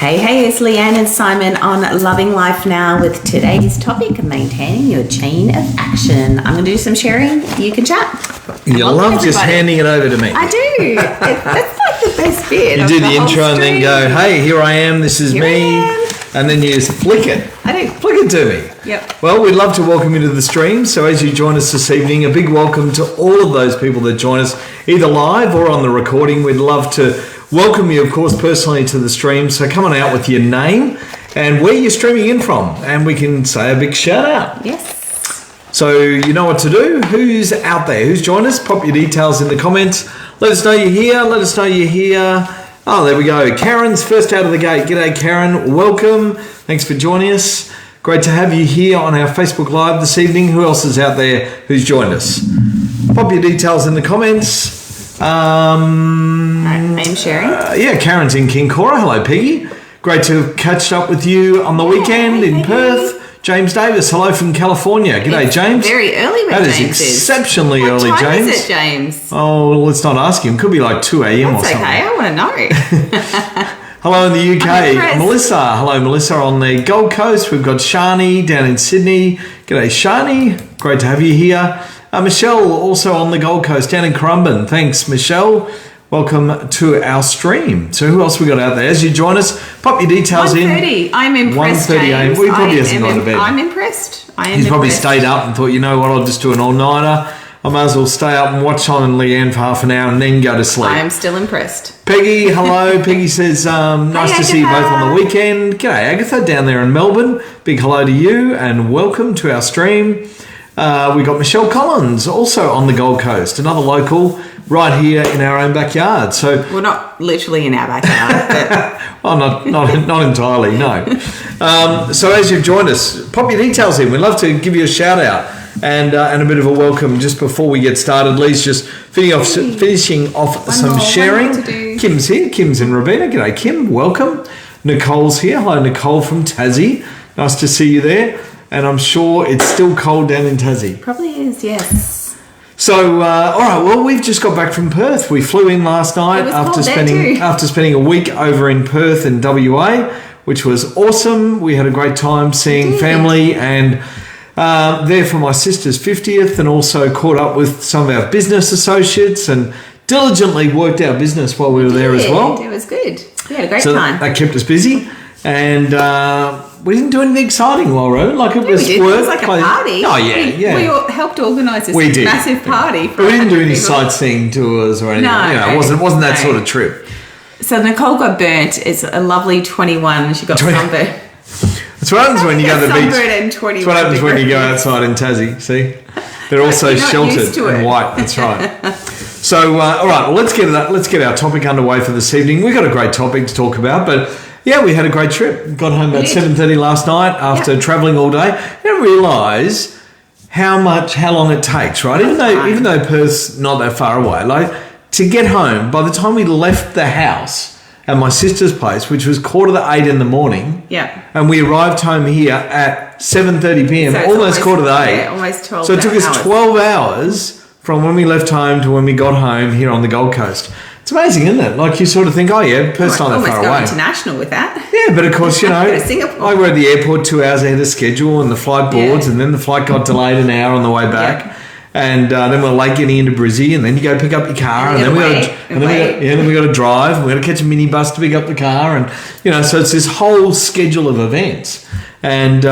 Hey, it's Leanne and Simon on Loving Life Now with today's topic, maintaining your chain of action. I'm going to do some sharing. You can chat. You love just handing it over to me. I do. That's like the best bit. You do the intro and then go, hey, here I am, this is me. And then you just flick it. I do. Flick it to me. Yep. Well, we'd love to welcome you to the stream. So as you join us this evening, a big welcome to all of those people that join us either live or on the recording. We'd love to welcome you, of course, personally to the stream. So come on out with your name and where you're streaming in from. And we can say a big shout out. Yes. So you know what to do. Who's out there? Who's joined us? Pop your details in the comments. Let us know you're here. Let us know you're here. Oh, there we go. Karen's first out of the gate. G'day, Karen. Welcome. Thanks for joining us. Great to have you here on our Facebook Live this evening. Who else is out there who's joined us? Pop your details in the comments. I'm sharing. Yeah, Karen's in King Cora. Hello, Peggy. Great to have catched up with you on the weekend in Perth. James Davis, hello from California. G'day, It's James. very early when James is. That is exceptionally early, What time James. is it, James? Oh, well, let's not ask him. Could be like 2 a.m. or That's something. okay. I want to know. Hello in the UK. impressed. Melissa. Hello, Melissa on the Gold Coast. We've got Shani down in Sydney. G'day, Shani. Great to have you here. Michelle also on the Gold Coast down in Currumbin. Thanks, Michelle. Welcome to our stream. So who else we got out there? As you join us, pop your details in. 1:30. I'm impressed, 1:30 a.m. James. Well, he probably hasn't gone to bed. I'm impressed. He's probably stayed up and thought, you know what, I'll just do an all-nighter. I might as well stay up and watch Simon and Leanne for half an hour and then go to sleep. I am still impressed. Peggy, hello. Peggy says, nice to see you both on the weekend. G'day, Agatha, down there in Melbourne. Big hello to you and welcome to our stream. We got Michelle Collins, also on the Gold Coast, another local right here in our own backyard. So, Well, not literally in our backyard, well, not entirely, no. So as you've joined us, pop your details in. We'd love to give you a shout out and a bit of a welcome just before we get started. Lee's just finishing off some sharing. one more to do. Kim's here. Kim's in Robina. G'day, Kim. Welcome. Nicole's here. Hello, Nicole from Tassie. Nice to see you there. And I'm sure it's still cold down in Tassie. Probably is, yes. So, all right. Well, we've just got back from Perth. We flew in last night It was cold there too. after spending a week over in Perth and WA, which was awesome. We had a great time seeing family and there for my sister's 50th, and also caught up with some of our business associates and diligently worked our business while we were there as well. It was good. We had a great So time. that kept us busy, and we didn't do anything exciting while we were like it was We did. work. It was like a party. Oh yeah. We all helped organise this We did. massive party. But we didn't do any sightseeing tours or anything. No, It wasn't that no. sort of trip. So Nicole got burnt. It's a lovely 21 and she got sunburnt. That's what happens when you go to the beach. And 21 That's what happens when you go outside in Tassie. See, they're all so You're not used sheltered to and it. white. That's right. So, all right. Well, let's get our topic underway for this evening. We've got a great topic to talk about, but yeah, we had a great trip. Got home about 7:30 last night after travelling all day. I didn't realise how long it takes, right? Even though Perth's not that far away, like to get home. By the time we left the house at my sister's place, which was 7:45 in the morning, and we arrived home here at 7:30 p.m., So it's almost 7:45. Yeah, almost 12 So it took us hours. 12 hours from when we left home to when we got home here on the Gold Coast. It's amazing, isn't it? Like you sort of think, oh yeah, Perth's not that almost far go away. international with that. Yeah, but of course, you know, Go to Singapore. I were at the airport 2 hours ahead of schedule and the flight boards, and then the flight got delayed an hour on the way back. Yeah. And then we're late getting into Brizzy, and then you go pick up your car, and then we got to drive, and we got to catch a minibus to pick up the car, and you know, so it's this whole schedule of events, and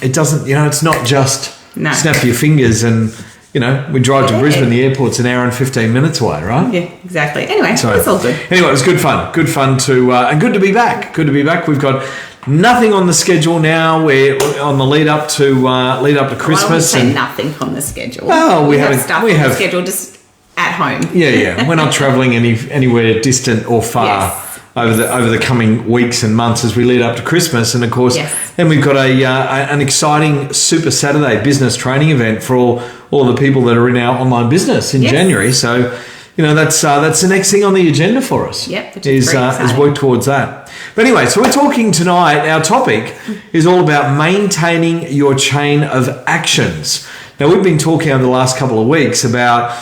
it doesn't, you know, it's not just snap your fingers and. You know, we drive to Brisbane, the airport's an hour and 15 minutes away, right? Yeah, exactly. Anyway, it's all good. Anyway, it was good fun. Good fun to, and good to be back. Good to be back. We've got nothing on the schedule now. We're on the lead up to Christmas. I wouldn't say nothing on the schedule. Well, we have stuff on the schedule just at home. Yeah. We're not travelling anywhere distant or far. Yes. Over the coming weeks and months as we lead up to Christmas, and of course, then we've got an exciting Super Saturday business training event for all the people that are in our online business in January. So, you know, that's the next thing on the agenda for us. Yep, is work towards that. But anyway, so we're talking tonight. Our topic is all about maintaining your chain of actions. Now, we've been talking over the last couple of weeks about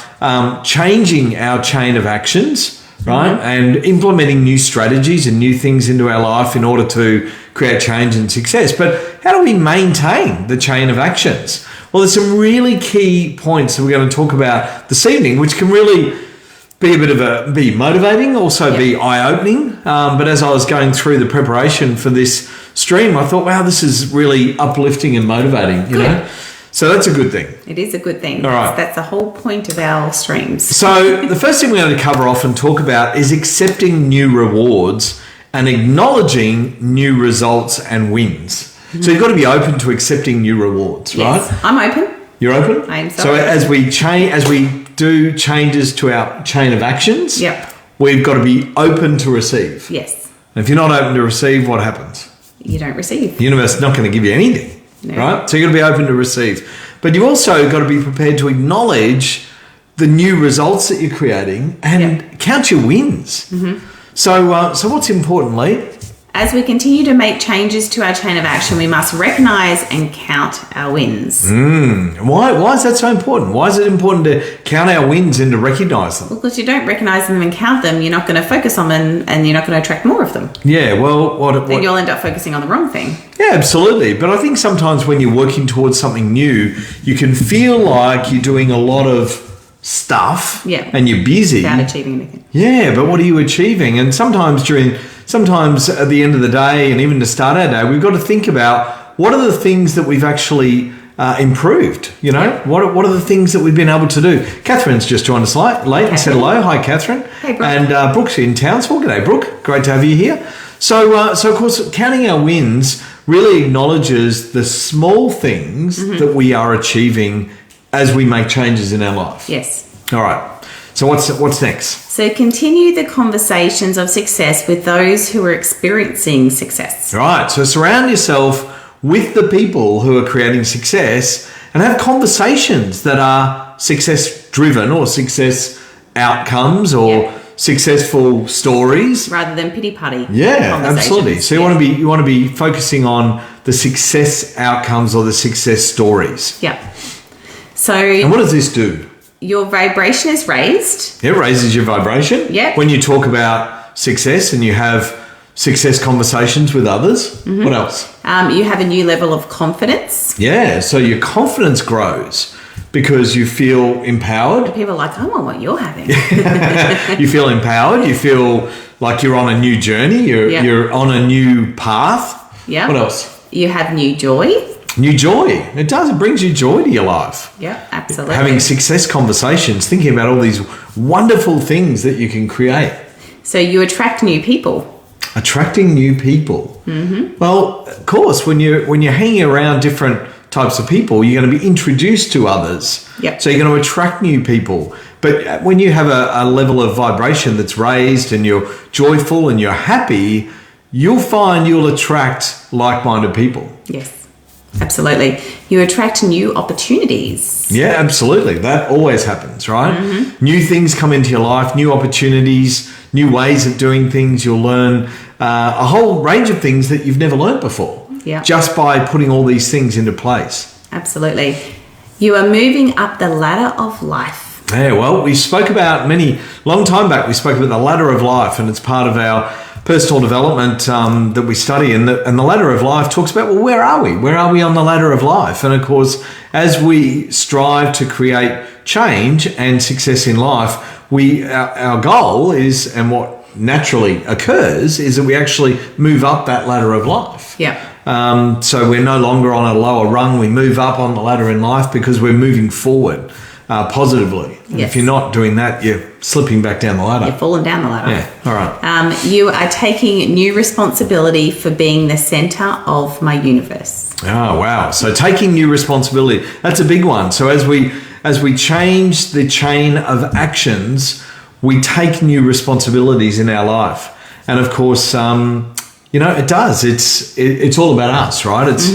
changing our chain of actions right? And implementing new strategies and new things into our life in order to create change and success. But how do we maintain the chain of actions? Well, there's some really key points that we're going to talk about this evening, which can really be a bit of be motivating, also be eye-opening. But as I was going through the preparation for this stream, I thought, wow, this is really uplifting and motivating, you know? So that's a good thing. It is a good thing. All right. That's the whole point of our streams. So the first thing we're going to cover off and talk about is accepting new rewards and acknowledging new results and wins. So you've got to be open to accepting new rewards, right? Yes, I'm open. You're open? I am so as we do changes to our chain of actions, we've got to be open to receive. Yes. And if you're not open to receive, what happens? You don't receive. The universe is not going to give you anything, right? So you've got to be open to receive. But you've also got to be prepared to acknowledge the new results that you're creating and count your wins. So what's important, Lee? As we continue to make changes to our chain of action, we must recognise and count our wins. Why is that so important? Why is it important to count our wins and to recognise them? Well, because you don't recognise them and count them, you're not going to focus on them and you're not going to attract more of them. Yeah, well... Then you'll end up focusing on the wrong thing. Yeah, absolutely. But I think sometimes when you're working towards something new, you can feel like you're doing a lot of stuff and you're busy. Without achieving anything. Yeah, but what are you achieving? And sometimes at the end of the day and even to start our day, we've got to think about what are the things that we've actually improved, you know? What are the things that we've been able to do? Catherine's just joined us late and said hello. Hi, Catherine. Hey, Brooke. And Brooke's in Townsville. G'day, Brooke. Great to have you here. So of course, counting our wins really acknowledges the small things that we are achieving as we make changes in our life. Yes. All right. So what's next? So continue the conversations of success with those who are experiencing success. Right. So surround yourself with the people who are creating success and have conversations that are success driven or success outcomes or successful stories rather than pity party. Yeah, absolutely. So you want to be focusing on the success outcomes or the success stories. Yeah. So and what does this do? Your vibration is raised. It raises your vibration. Yep. When you talk about success and you have success conversations with others. What else? You have a new level of confidence. Yeah. So your confidence grows because you feel empowered. People are like, I want what you're having. You feel empowered. You feel like you're on a new journey. You're on a new path. Yeah. What else? You have new joy. New joy. It does. It brings you joy to your life. Yeah, absolutely. Having success conversations, thinking about all these wonderful things that you can create. So you attract new people. Attracting new people. Well, of course, when you're hanging around different types of people, you're going to be introduced to others. Yep. So you're going to attract new people. But when you have a level of vibration that's raised and you're joyful and you're happy, you'll find you'll attract like-minded people. Yes. Absolutely. You attract new opportunities. Yeah, absolutely. That always happens, right? New things come into your life, new opportunities, new ways of doing things. You'll learn a whole range of things that you've never learned before. Yeah. Just by putting all these things into place. Absolutely. You are moving up the ladder of life. Yeah, well, we spoke about long time back, we spoke about the ladder of life, and it's part of our personal development that we study, and the ladder of life talks about, well, where are we? Where are we on the ladder of life? And of course, as we strive to create change and success in life, our goal is, and what naturally occurs, is that we actually move up that ladder of life. Yeah. So we're no longer on a lower rung. We move up on the ladder in life because we're moving forward positively. And if you're not doing that, you're slipping back down the ladder. You're falling down the ladder. Yeah, all right. You are taking new responsibility for being the center of my universe. Oh, wow. So taking new responsibility, that's a big one. So as we change the chain of actions, we take new responsibilities in our life. And of course, it does. It's all about us, right? It's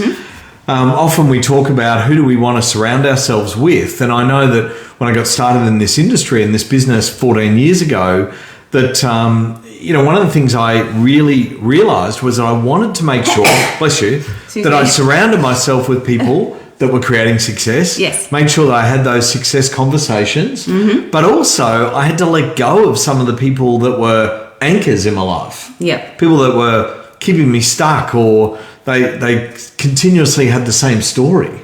often we talk about who do we want to surround ourselves with. And I know that when I got started in this industry, in this business 14 years ago, that, one of the things I really realized was that I wanted to make sure, bless you, that I surrounded myself with people that were creating success. Yes. Made sure that I had those success conversations. But also I had to let go of some of the people that were anchors in my life. Yep. People that were keeping me stuck, or they continuously had the same story,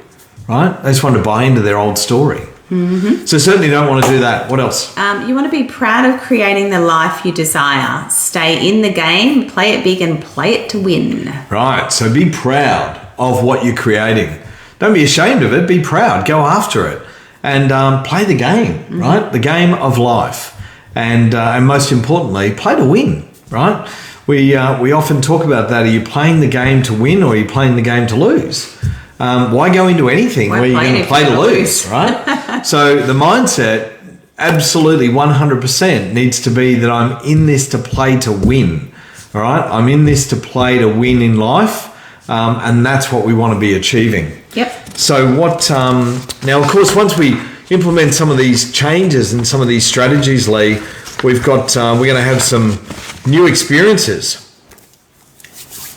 right? They just wanted to buy into their old story. So certainly don't want to do that. What else? You want to be proud of creating the life you desire. Stay in the game, play it big, and play it to win. Right. So be proud of what you're creating. Don't be ashamed of it. Be proud. Go after it, and play the game. Right, the game of life, and most importantly, play to win. Right. We often talk about that. Are you playing the game to win, or are you playing the game to lose? Why go into anything where you're going to play to lose, right? So the mindset, absolutely 100%, needs to be that I'm in this to play to win, all right? I'm in this to play to win in life, and that's what we want to be achieving. Yep. So what, now of course, once we implement some of these changes and some of these strategies, Lee, we're going to have some new experiences.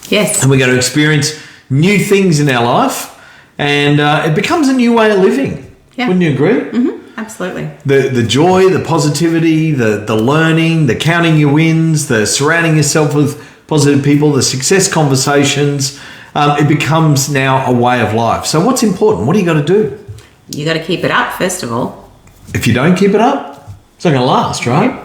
Yes. And we're going to experience new things in our life. And it becomes a new way of living. Yeah. Wouldn't you agree? Absolutely. The joy, the positivity, the learning, the counting your wins, the surrounding yourself with positive people, the success conversations, it becomes now a way of life. So what's important? What do you got to do? You got to keep it up, first of all. If you don't keep it up, it's not going to last, right?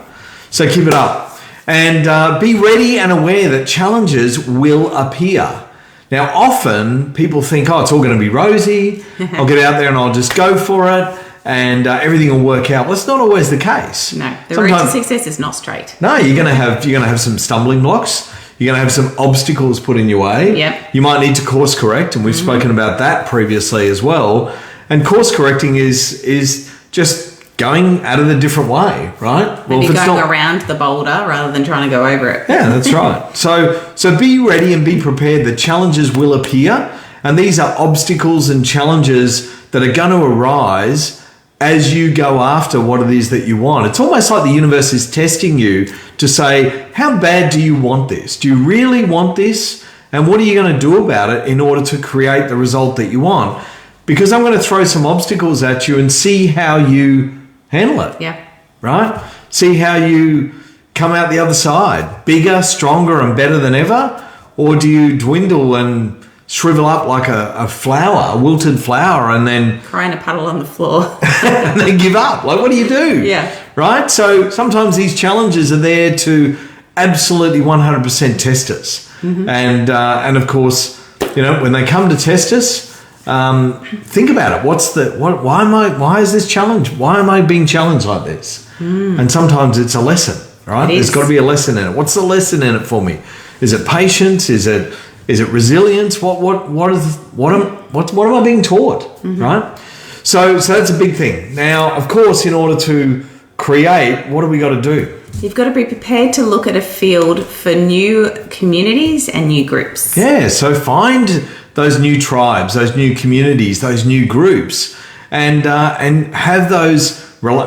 So keep it up. And be ready and aware that challenges will appear. Now, often people think, oh, it's all going to be rosy. I'll get out there and I'll just go for it, and everything will work out. Well, it's not always the case. No, the road to success is not straight. No, you're going to have some stumbling blocks. You're going to have some obstacles put in your way. Yep. You might need to course correct, and we've spoken about that previously as well. And course correcting is just going at it a different way, right? Maybe going around the boulder rather than trying to go over it. Yeah, that's right. So be ready and be prepared. The challenges will appear, and these are obstacles and challenges that are going to arise as you go after what it is that you want. It's almost like the universe is testing you to say, how bad do you want this? Do you really want this? And what are you going to do about it in order to create the result that you want? Because I'm going to throw some obstacles at you and see how you handle it. Yeah. Right? See how you come out the other side, bigger, stronger, and better than ever? Or do you dwindle and shrivel up like a flower, a wilted flower, and then cry in a puddle on the floor and then give up? Like, what do you do? Yeah. Right? So sometimes these challenges are there to absolutely 100% test us. And of course, when they come to test us, think about it. Why is this challenge? Why am I being challenged like this? And sometimes it's a lesson, right? There's got to be a lesson in it. What's the lesson in it for me? Is it patience? Is it resilience? What am I being taught? Right? So that's a big thing. Now, of course, in order to create, what do we got to do? You've got to be prepared to look at a field for new communities and new groups. Yeah, so find those new tribes, those new communities, those new groups, and have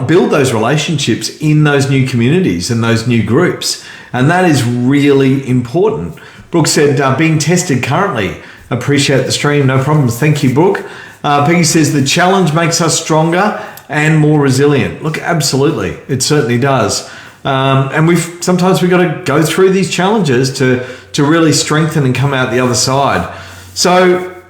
build those relationships in those new communities and those new groups. And that is really important. Brooke said, being tested currently. Appreciate the stream. No problems. Thank you, Brooke. Peggy says, the challenge makes us stronger and more resilient. Look, absolutely. It certainly does. And sometimes we've got to go through these challenges to really strengthen and come out the other side. So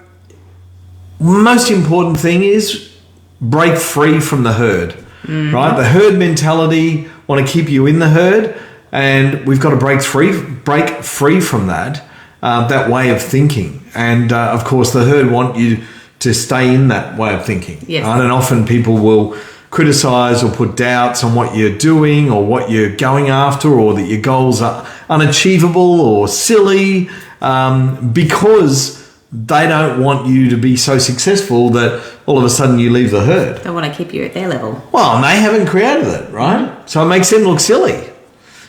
most important thing is break free from the herd, right? The herd mentality want to keep you in the herd, and we've got to break free from that way of thinking. And of course, the herd want you to stay in that way of thinking. Yes. Right? And often people will criticize or put doubts on what you're doing or what you're going after, or that your goals are unachievable or silly, because they don't want you to be so successful that all of a sudden you leave the herd. They want to keep you at their level. Well, and they haven't created it, right? So it makes them look silly.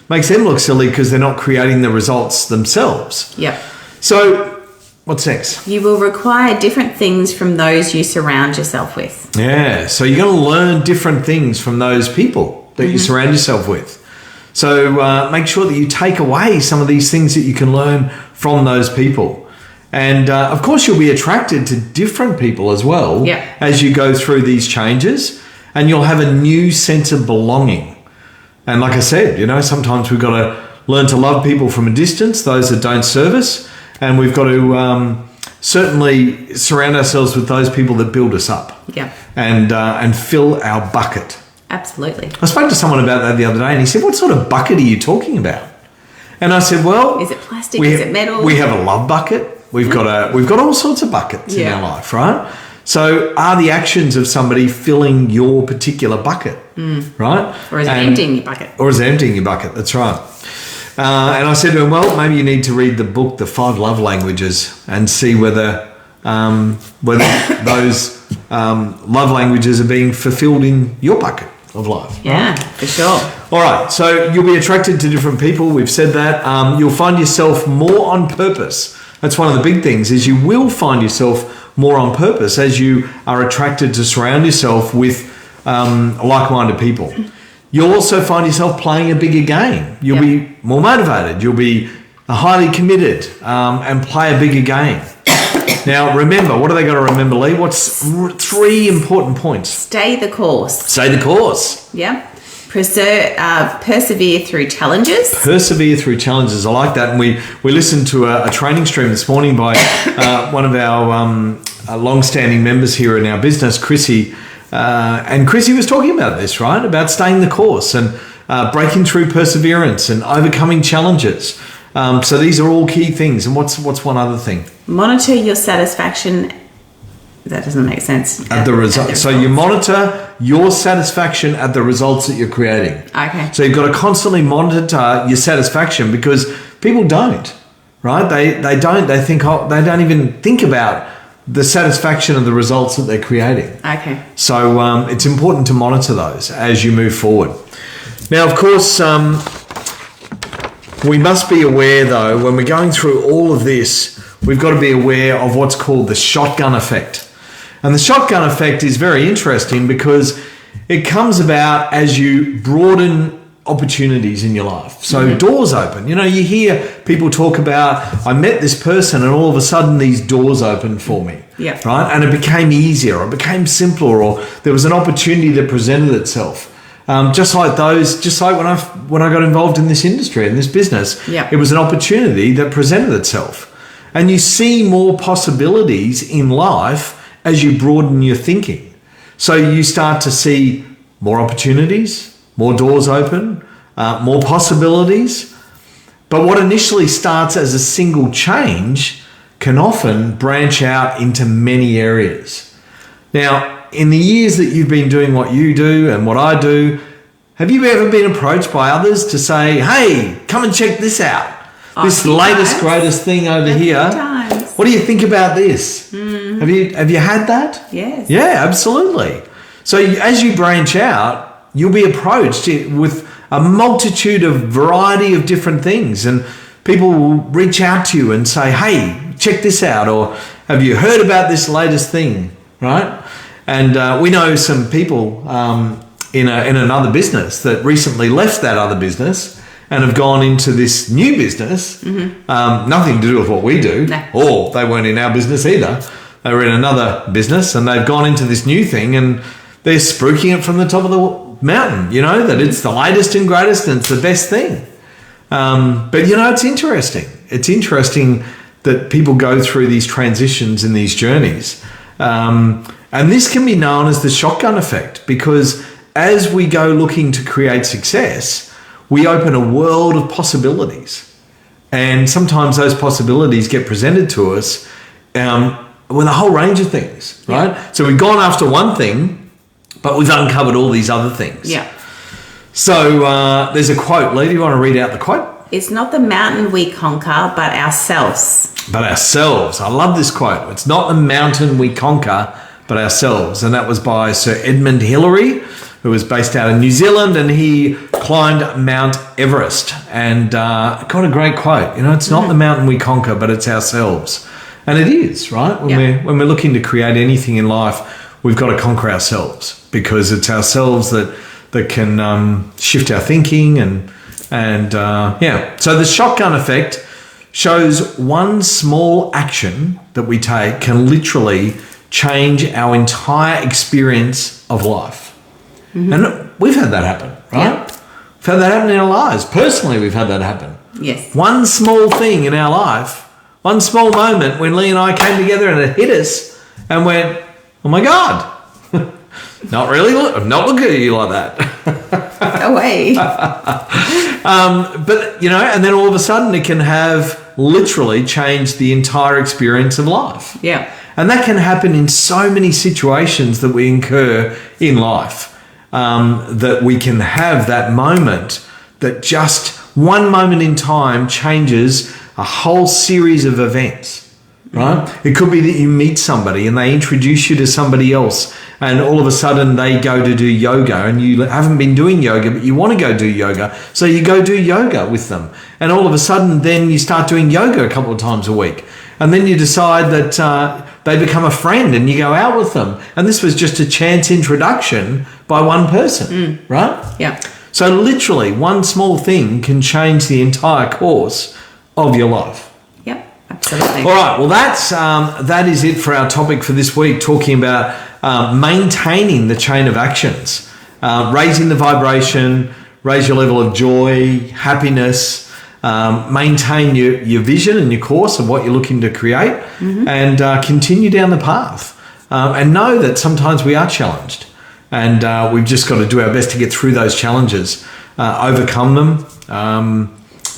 Because they're not creating the results themselves. Yep. So what's next? You will require different things from those you surround yourself with. Yeah, so you're going to learn different things from those people that you surround yourself with. So make sure that you take away some of these things that you can learn from those people. And of course, you'll be attracted to different people as well as you go through these changes, and you'll have a new sense of belonging. And like I said, sometimes we've got to learn to love people from a distance, those that don't serve us, and we've got to certainly surround ourselves with those people that build us up and fill our bucket. Absolutely. I spoke to someone about that the other day, and he said, "What sort of bucket are you talking about?" And I said, "Well, is it plastic? Is it metal? We have a love bucket. We've got all sorts of buckets in our life, right? So are the actions of somebody filling your particular bucket, right? Or is it emptying your bucket? Or is it emptying your bucket? That's right. And I said to him, well, maybe you need to read the book, The 5 Love Languages, and see whether those love languages are being fulfilled in your bucket of life. Yeah, right? for sure. All right, so you'll be attracted to different people. We've said that. You'll find yourself more on purpose. That's one of the big things, is you will find yourself more on purpose as you are attracted to surround yourself with like-minded people. You'll also find yourself playing a bigger game. You'll be more motivated. You'll be highly committed and play a bigger game. Now, remember, what are they got to remember, Lee? What's 3 important points? Stay the course. Stay the course. Yeah. Persevere through challenges. Persevere through challenges. I like that. And we listened to a training stream this morning by one of our long-standing members here in our business, Chrissy. And Chrissy was talking about this, right? About staying the course and breaking through perseverance and overcoming challenges. So these are all key things. And what's one other thing? Monitor your satisfaction. That doesn't make sense. At the result. So you monitor your satisfaction at the results that you're creating. Okay. So you've got to constantly monitor your satisfaction, because people don't, right? They don't. They think they don't even think about the satisfaction of the results that they're creating. Okay. So it's important to monitor those as you move forward. Now, of course, we must be aware, though, when we're going through all of this, we've got to be aware of what's called the shotgun effect. And the shotgun effect is very interesting because it comes about as you broaden opportunities in your life. So doors open. You hear people talk about, I met this person and all of a sudden these doors opened for me. Yeah. Right? And it became easier, or it became simpler, or there was an opportunity that presented itself. Just like when I got involved in this industry, in this business, it was an opportunity that presented itself. And you see more possibilities in life as you broaden your thinking. So you start to see more opportunities, more doors open, more possibilities. But what initially starts as a single change can often branch out into many areas. Now, in the years that you've been doing what you do and what I do, have you ever been approached by others to say, hey, come and check this out? This latest, greatest thing over here. What do you think about this? Mm-hmm. Have you had that? Yes. Yeah, absolutely. So as you branch out, you'll be approached with a multitude of variety of different things, and people will reach out to you and say, hey, check this out, or have you heard about this latest thing, right? And we know some people in another business that recently left that other business and have gone into this new business, nothing to do with what we do, or they weren't in our business either. They were in another business and they've gone into this new thing and they're spruiking it from the top of the mountain, that it's the latest and greatest and it's the best thing. But, it's interesting. It's interesting that people go through these transitions and these journeys. And this can be known as the shotgun effect, because as we go looking to create success, we open a world of possibilities. And sometimes those possibilities get presented to us with a whole range of things, right? Yeah. So we've gone after one thing, but we've uncovered all these other things. Yeah. So there's a quote. Lee, do you want to read out the quote? It's not the mountain we conquer, but ourselves. But ourselves. I love this quote. It's not the mountain we conquer, but ourselves. And that was by Sir Edmund Hillary, who was based out of New Zealand, and he climbed Mount Everest. And got a great quote. It's not the mountain we conquer, but it's ourselves. And it is, right? When we're looking to create anything in life, we've got to conquer ourselves, because it's ourselves that can shift our thinking and So the shotgun effect shows one small action that we take can literally change our entire experience of life. And we've had that happen, right? Yeah. We've had that happen in our lives. Personally, we've had that happen. Yes. One small thing in our life, one small moment when Lee and I came together and it hit us and went, oh my God, not really, I'm not looking at you like that. No way. But, and then all of a sudden it can have literally changed the entire experience of life. Yeah. And that can happen in so many situations that we incur in life, that we can have that moment that just one moment in time changes a whole series of events, right? It could be that you meet somebody and they introduce you to somebody else and all of a sudden they go to do yoga and you haven't been doing yoga, but you want to go do yoga. So you go do yoga with them. And all of a sudden then you start doing yoga a couple of times a week. And then you decide that they become a friend and you go out with them. And this was just a chance introduction by one person, right? Yeah. So literally one small thing can change the entire course of your life. Yep, absolutely. All right, well that is it for our topic for this week, talking about maintaining the chain of actions, raising the vibration, raise your level of joy, happiness, maintain your vision and your course of what you're looking to create, and continue down the path. And know that sometimes we are challenged, and we've just got to do our best to get through those challenges, overcome them,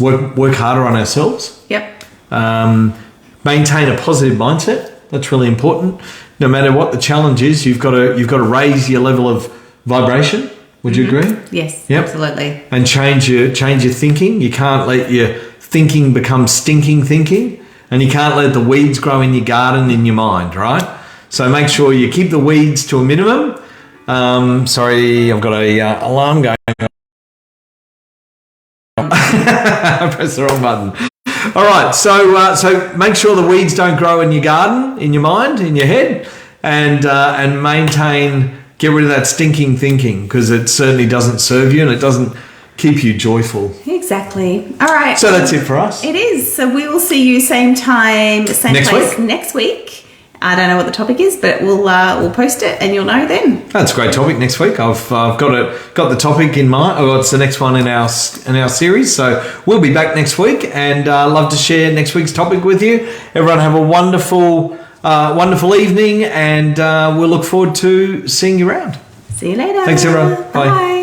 work harder on ourselves. Yep. Maintain a positive mindset. That's really important. No matter what the challenge is, you've got to raise your level of vibration. Would you agree? Yes, yep. Absolutely. And change your thinking. You can't let your thinking become stinking thinking, and you can't let the weeds grow in your garden in your mind, right? So make sure you keep the weeds to a minimum. Sorry, I've got a alarm going on. I pressed the wrong button. All right, so make sure the weeds don't grow in your garden, in your mind, in your head, and maintain. Get rid of that stinking thinking, because it certainly doesn't serve you and it doesn't keep you joyful. Exactly. All right. So that's it for us. It is. So we will see you same time, same Next place week? next week. I don't know what the topic is, but we'll post it and you'll know then. That's a great topic next week. I've got the topic in mind. Oh, it's the next one in our series. So we'll be back next week, and love to share next week's topic with you. Everyone have a wonderful evening, and we'll look forward to seeing you around. See you later. Thanks, everyone. Bye.